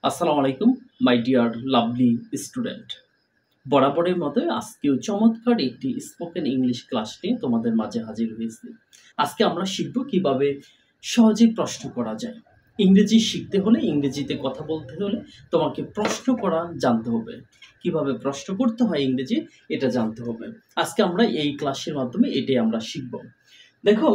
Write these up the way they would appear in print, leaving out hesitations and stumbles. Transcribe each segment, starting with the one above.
আসসালামু আলাইকুম my dear lovely student. বরাবরের মতো আজকেও চমৎকার একটি স্পোকেন ইংলিশ ক্লাস নিয়ে তোমাদের মাঝে হাজির হয়েছি। আজকে আমরা শিখব কিভাবে সহজে প্রশ্ন করা যায়। ইংরেজি শিখতে হলে, ইংরেজিতে কথা বলতে হলে তোমাকে প্রশ্ন করা জানতে হবে। কিভাবে প্রশ্ন করতে হয় ইংরেজি এটা জানতে হবে। আজকে আমরা এই ক্লাসের মাধ্যমে এটাই আমরা শিখব। দেখো,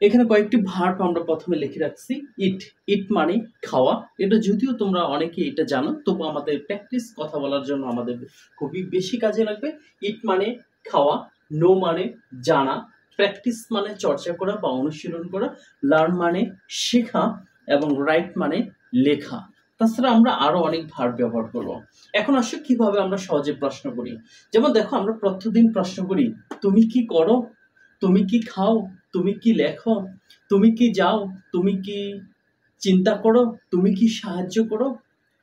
এখানে কয়েকটি ভার্ব আমরা প্রথমে লিখে রাখছি। ইট, ইট মানে খাওয়া। এটা যদিও তোমরা অনেকে এটা জানো, তবু আমাদের প্র্যাকটিস কথা বলার জন্য আমাদের খুবই বেশি কাজে লাগবে। ইট মানে খাওয়া, নো মানে জানা, প্র্যাকটিস মানে চর্চা করা বা অনুশীলন করা, লার্ন মানে শেখা এবং রাইট মানে লেখা। তাছাড়া আমরা আরো অনেক ভার্ব ব্যবহার করব। এখন আসো কিভাবে আমরা সহজে প্রশ্ন করি। যেমন দেখো, আমরা প্রতিদিন প্রশ্ন করি, তুমি কি করো, তুমি কি খাও, তুমি কি লেখো, তুমি কি যাও, তুমি কি চিন্তা করো, তুমি কি সাহায্য করো।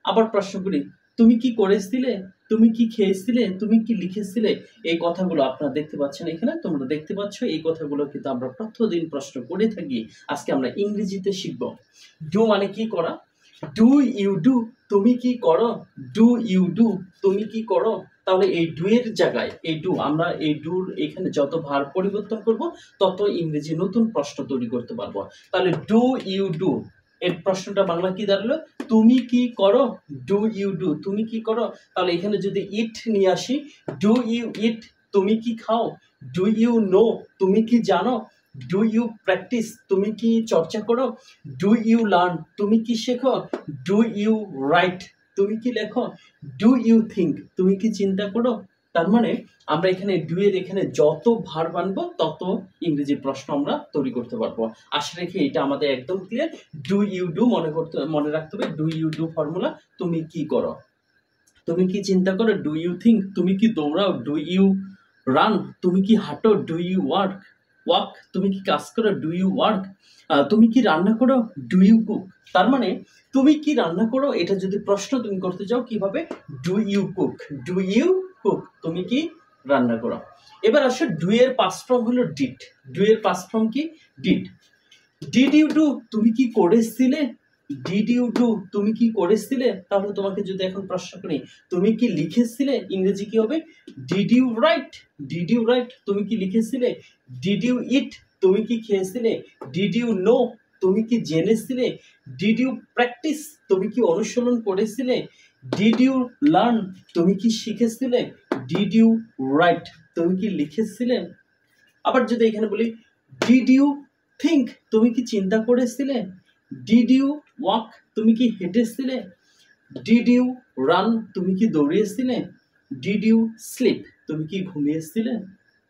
আবার প্রশ্ন করি, তুমি কি করেছিলে, তুমি কি খেয়েছিলে, তুমি কি লিখেছিলে। এই কথাগুলো আপনারা দেখতে পাচ্ছেন, এখানে তোমরা দেখতে পাচ্ছ। এই কথাগুলো কিন্তু আমরা প্রতিদিন প্রশ্ন করে থাকি। আজকে আমরা ইংরেজিতে শিখব। ডু মানে কি করা। ডু ইউ ডু, তুমি কি করো। ডু ইউ ডু, তুমি কি করো। তাহলে এই ডু এর জায়গায় এই ডু, আমরা এই ডুর এখানে যত ভার পরিবর্তন করব তত ইংরেজি নতুন প্রশ্ন তৈরি করতে পারবো। তাহলে ডু ইউ ডু এর প্রশ্নটা বাংলা কি দাঁড়ালো, তুমি কি করো। ডু ইউ ডু, তুমি কি করো। তাহলে এখানে যদি ইট নিয়ে আসি, ডু ইউ ইট, তুমি কি খাও। ডু ইউ নো, তুমি কি জানো। ডু ইউ প্র্যাকটিস, তুমি কি চর্চা করো। ডু ইউ লার্ন, তুমি কি শেখো। ডু ইউ রাইট, তুমি কি লেখো। ডু ইউ থিঙ্ক, তুমি কি চিন্তা করো। তার মানে আমরা এখানে ডু এর এখানে যত ভার্ব আনবো তত ইংরেজি প্রশ্ন আমরা তৈরি করতে পারবো। আশা রেখে এটা আমাদের একদম ক্লিয়ার। ডু ইউ ডু মনে রাখতে হবে। ডু ইউ ডু ফর্মুলা, তুমি কি করো, তুমি কি চিন্তা করো। ডু ইউ থিঙ্ক, তুমি কি দৌড়াও। ডু ইউ রান, তুমি কি হাঁটো। ডু ইউ ওয়াক, তুমি কি কাজ করো। ডু ইউ ওয়ার্ক, তুমি কি রান্না করো। Do you cook. তার মানে তুমি কি রান্না করো, এটা যদি প্রশ্ন তুমি করতে চাও কিভাবে, do you cook. Do you cook, তুমি কি রান্না করো। এবার আসো ডু এর পাস্ট ফর্ম হলো ডিড। ডু এর পাস্ট ফর্ম কি, ডিড। ডিড ইউ ডু, তুমি কি করেছিলে। ডিড ইউ ডু, তুমি কি করেছিলে। তাহলে তোমাকে যদি এখন প্রশ্ন করি, তুমি কি লিখেছিলে, ইংরেজি কি হবে, did you write. Did you write, তুমি কি লিখেছিলে। ডিড ইউ ইট, তুমি কি খেয়েছিলে। ডিড ইউ নো, তুমি কি জেনেছিলে। ডিড ইউ প্র্যাকটিস, তুমি কি অনুশীলন করেছিলে। ডিড ইউ লার্ন, তুমি কি শিখেছিলে। ডিড ইউ রাইট, তুমি কি লিখেছিলে। আবার যদি এখানে বলি, ডিড ইউ থিঙ্ক, তুমি কি চিন্তা করেছিলে। ডিড ইউ ওয়াক, তুমি কি হেঁটেছিলে। ডিড ইউ রান, তুমি কি দৌড়িয়েছিলে। ডিড ইউ স্লিপ, তুমি কি ঘুমিয়েছিলে।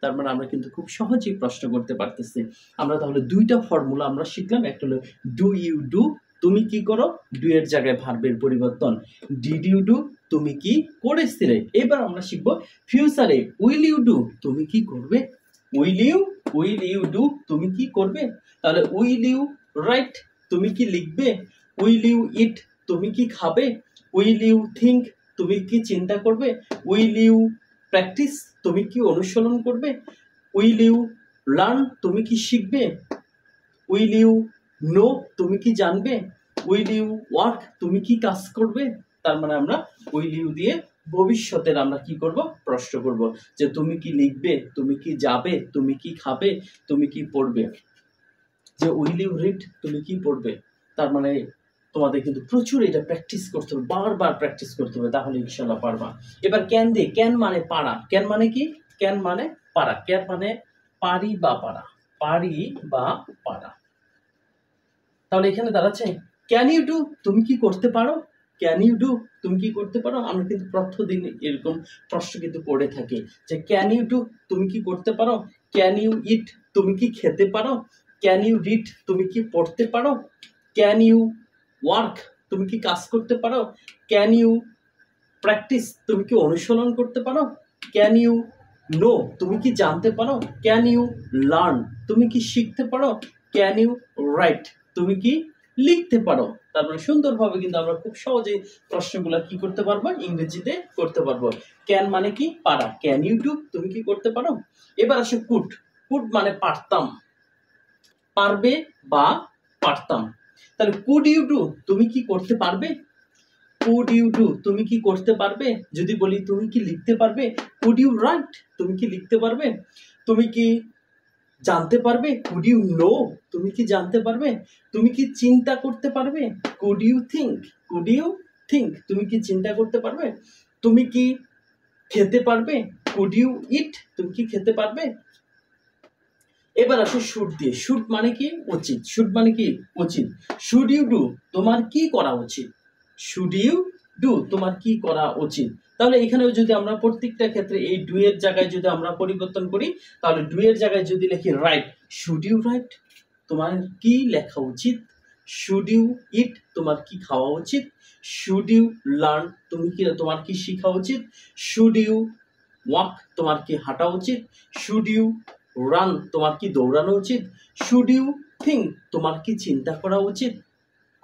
তার মানে আমরা কিন্তু খুব সহজেই প্রশ্ন করতে পারতেছি। আমরা তাহলে দুইটা ফর্মুলা আমরা শিখলাম। একটা হলো ডু ইউ ডু, তুমি কি করো। ডু এর জায়গায় ভার্বের পরিবর্তন। ডিড ইউ ডু, তুমি কি করেছিলে। এবার আমরা শিখবো ফিউচারে উইল ইউ ডু, তুমি কি করবে। উইল ইউ ডু, তুমি কি করবে। তাহলে উইল ইউ রাইট, তুমি কি লিখবে। উইল ইউ ইট, তুমি কি খাবে। উইল ইউ থিঙ্ক, তুমি কি চিন্তা করবে। উইল ইউ প্র্যাকটিস, তুমি কি অনুশীলন করবে। উইল ইউ লার্ন, তুমি কি শিখবে। উইল ইউ নো, তুমি কি জানবে। উইল ইউ ওয়ার্ক, তুমি কি কাজ করবে। তার মানে আমরা উইল ইউ দিয়ে ভবিষ্যতের আমরা কি করব, প্রশ্ন করব যে তুমি কি লিখবে, তুমি কি যাবে, তুমি কি খাবে, তুমি কি পড়বে। যে উইল ইউ রিড, তুমি কি পড়বে। তার মানে তোমাদের কিন্তু প্রচুর এটা প্র্যাকটিস করতে হবে, বারবার প্র্যাকটিস করতে হবে, তাহলে ইনশাল্লাহ পারবা। এবার ক্যান দিয়ে, ক্যান মানে পারা। ক্যান মানে কি, ক্যান মানে পারা। ক্যান মানে পারি বা পারা, পারি বা পারা। তাহলে এখানে দাঁড়াচ্ছে ক্যান ইউ ডু, তুমি কি করতে পারো। ক্যান ইউ ডু, তুমি কি করতে পারো। আমরা কিন্তু প্রতিদিন এরকম প্রশ্ন কিন্তু পড়ে থাকি যে ক্যান ইউ ডু, তুমি কি করতে পারো। ক্যান ইউ ইট, তুমি কি খেতে পারো। ক্যান ইউ রিড, তুমি কি পড়তে পারো। ক্যান ইউ ওয়ার্ক, তুমি কি কাজ করতে পারো। ক্যান ইউ প্র্যাকটিস, তুমি কি অনুশীলন করতে পারো। ক্যান ইউ নো, তুমি কি জানতে পারো। ক্যান ইউ লার্ন, তুমি কি শিখতে পারো। ক্যান ইউ রাইট, তুমি কি লিখতে পারো। তারপরে সুন্দরভাবে কিন্তু আমরা খুব সহজেই প্রশ্নগুলো কি করতে পারবো, ইংরেজিতে করতে পারবো। ক্যান মানে কি, পারা। ক্যান ইউ ডু, তুমি কি করতে পারো। এবার আসে কুড। কুড মানে পারতাম, পারবে বা পারতাম। তাহলে কুড ইউ ডু, তুমি কি করতে পারবে। কুড ইউ ডু, তুমি কি করতে পারবে? যদি বলি তুমি কি লিখতে পারবে, কুড ইউ রাইট, তুমি কি লিখতে পারবে? তুমি কি জানতে পারবে, কুড ইউ নো, তুমি কি জানতে পারবে? তুমি কি চিন্তা করতে পারবে, could you think, could you think, তুমি কি চিন্তা করতে পারবে? তুমি কি খেতে পারবে, কুড ইউ ইট, তুমি কি খেতে পারবে? এবার আসো শুড দিয়ে। শুড মানে কি? উচিত। শুড মানে কি? উচিত। শুড ইউ ডু, তোমার কি করা উচিত? শুড ইউ ডু, তোমার কি করা উচিত? তাহলে এখানেও যদি আমরা প্রত্যেকটা ক্ষেত্রে এই ডু এর জায়গায় যদি আমরা পরিবর্তন করি, তাহলে ডু এর জায়গায় যদি লিখি রাইট, শুড ইউ রাইট, তোমার কি লেখা উচিত? শুড ইউ ইট, তোমার কি খাওয়া উচিত? শুড ইউ লার্ন, তুমি কি, তোমার কি শেখা উচিত? শুড ইউ ওয়াক, তোমার কি হাঁটা উচিত? শুড ইউ রান, তোমার কি দৌড়ানো উচিত? শুড ইউ থিঙ্ক, তোমার কি চিন্তা করা উচিত?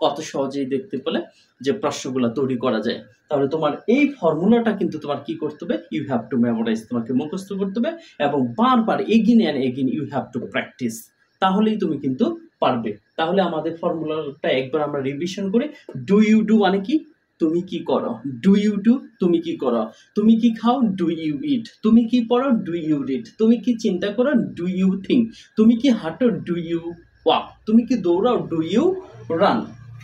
কত সহজেই দেখতে পেলে যে প্রশ্নগুলো তৈরি করা যায়। তাহলে তোমার এই ফর্মুলাটা কিন্তু তোমার কি করতে হবে, ইউ হ্যাভ টু মেমোরাইজ, তোমাকে মুখস্থ করতে হবে এবং বারবার again and again you have to practice, তাহলেই তুমি কিন্তু পারবে। তাহলে আমাদের ফর্মুলাটা একবার আমরা রিভিশন করি। ডু ইউ ডু মানে কি? তুমি কি করো। ডু ইউ ডু, তুমি কি করো। তুমি কি খাও, ডু ইউ ইট। তুমি কি পড়ো, ডু ইউ রিড। তুমি কি চিন্তা করো, ডু ইউ থিঙ্ক। তুমি কি হাঁটো, ডু ইউ ওয়াক। তুমি কি দৌড়াও, ডু ইউ রান।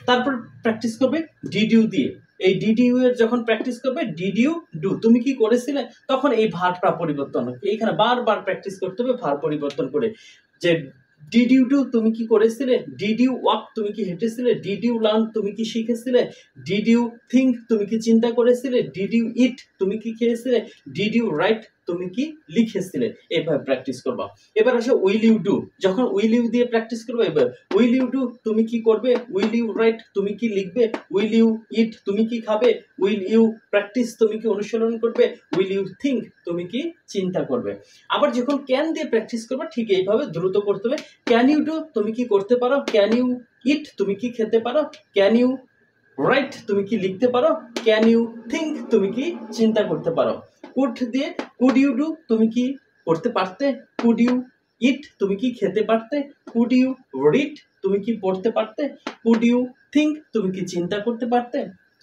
তারপর প্র্যাকটিস করবে ডিড ইউ দিয়ে। এই ডিড ইউ এর যখন প্র্যাকটিস করবে, ডিড ইউ ডু, তুমি কি করেছিলে, তখন এই ভার্বটা পরিবর্তন হবে। এইখানে বারবার প্র্যাকটিস করতে হবে ভার্ব পরিবর্তন করে, যে ডিড ইউ ডু, তুমি কি করেছিলে। ডিড ইউ ওয়াক, তুমি কি হেঁটেছিলে। ডিড ইউ লার্ন, তুমি কি শিখেছিলে। ডিড ইউ থিঙ্ক, তুমি কি চিন্তা করেছিলে। ডিড ইউ ইট, তুমি কি খেয়েছিলে। ডিড ইউ রাইট, তুমি কি লিখেছিলে। এইভাবে প্র্যাকটিস করবা। এবার আসে উইল ইউ ডু। যখন উইল ইউ দিয়ে প্র্যাকটিস করবে, এবার উইল ইউ ডু, তুমি কি করবে। উইল ইউ রাইট, তুমি কি লিখবে। উইল ইউ ইট, তুমি কি খাবে। উইল ইউ প্র্যাকটিস, তুমি কি অনুসরণ করবে। উইল ইউ থিঙ্ক, তুমি কি চিন্তা করবে। আবার যখন ক্যান দিয়ে প্র্যাকটিস করবে, ঠিক এইভাবে দ্রুত করতে হবে। ক্যান ইউ ডু, তুমি কি করতে পারো। ক্যান ইউ ইট, তুমি কি খেতে পারো। ক্যান ইউ রাইট, তুমি কি লিখতে পারো। ক্যান ইউ থিঙ্ক, তুমি কি চিন্তা করতে পারো। কুড দিয়ে কুড ইউ ডু, তুমি কি করতে পারতে। কুড ইউ ইট, তুমি কি খেতে পারতে। কুড ইউ রিড, তুমি কি পড়তে পারতে। কুড ইউ থিঙ্ক, তুমি কি চিন্তা করতে পারতে।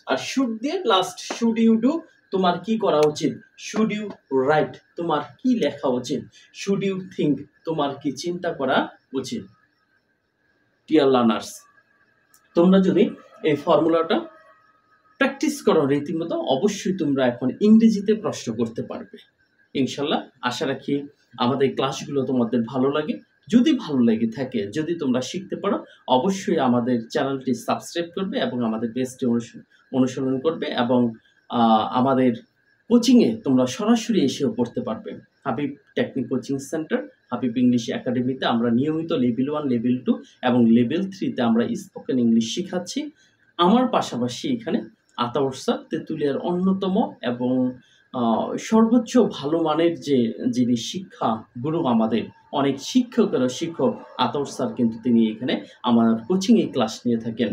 আর শুড দিয়ে লাস্ট, শুড ইউ ডু, তোমার কি করা উচিত। শুড ইউ রাইট, তোমার কি লেখা উচিত। শুড ইউ থিঙ্ক, তোমার কি চিন্তা করা উচিত। ডিয়ার লার্নার্স, তোমরা যদি এই ফর্মুলাটা প্র্যাকটিস করো রীতিমতো, অবশ্যই তোমরা এখন ইংরেজিতে প্রশ্ন করতে পারবে ইনশাল্লাহ। আশা রাখি আমাদের ক্লাসগুলো তোমাদের ভালো লাগে। যদি ভালো লেগে থাকে, যদি তোমরা শিখতে পারো, অবশ্যই আমাদের চ্যানেলটি সাবস্ক্রাইব করবে এবং আমাদের পেজটি অনুসরণ করবে এবং আমাদের কোচিংয়ে তোমরা সরাসরি এসেও পড়তে পারবে। Habib technique coaching centre, Habib English একাডেমিতে আমরা নিয়মিত লেভেল 1, লেভেল 2 এবং লেভেল 3-তে আমরা স্পোকেন ইংলিশ শেখাচ্ছি। আমার পাশাপাশি এখানে আতাউর স্যার, তেঁতুলিয়ার অন্যতম এবং সর্বোচ্চ ভালো মানের যিনি শিক্ষা গুরু, আমাদের অনেক শিক্ষক আতাউর স্যার, কিন্তু তিনি এখানে আমার কোচিংয়ে ক্লাস নিয়ে থাকেন।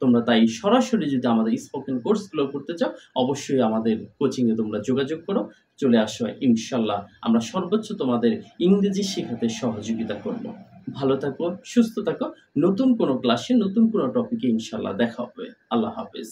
তোমরা তাই সরাসরি যদি আমাদের স্পোকেন কোর্সগুলো করতে চাও, অবশ্যই আমাদের কোচিংয়ে তোমরা যোগাযোগ করো, চলে আসো। ইনশাল্লাহ আমরা সর্বোচ্চ তোমাদের ইংরেজি শেখাতে সহযোগিতা করব। ভালো থাকো, সুস্থ থাকো। নতুন কোনো ক্লাসে, নতুন কোনো টপিকে ইনশাল্লাহ দেখা হবে। আল্লাহ হাফেজ।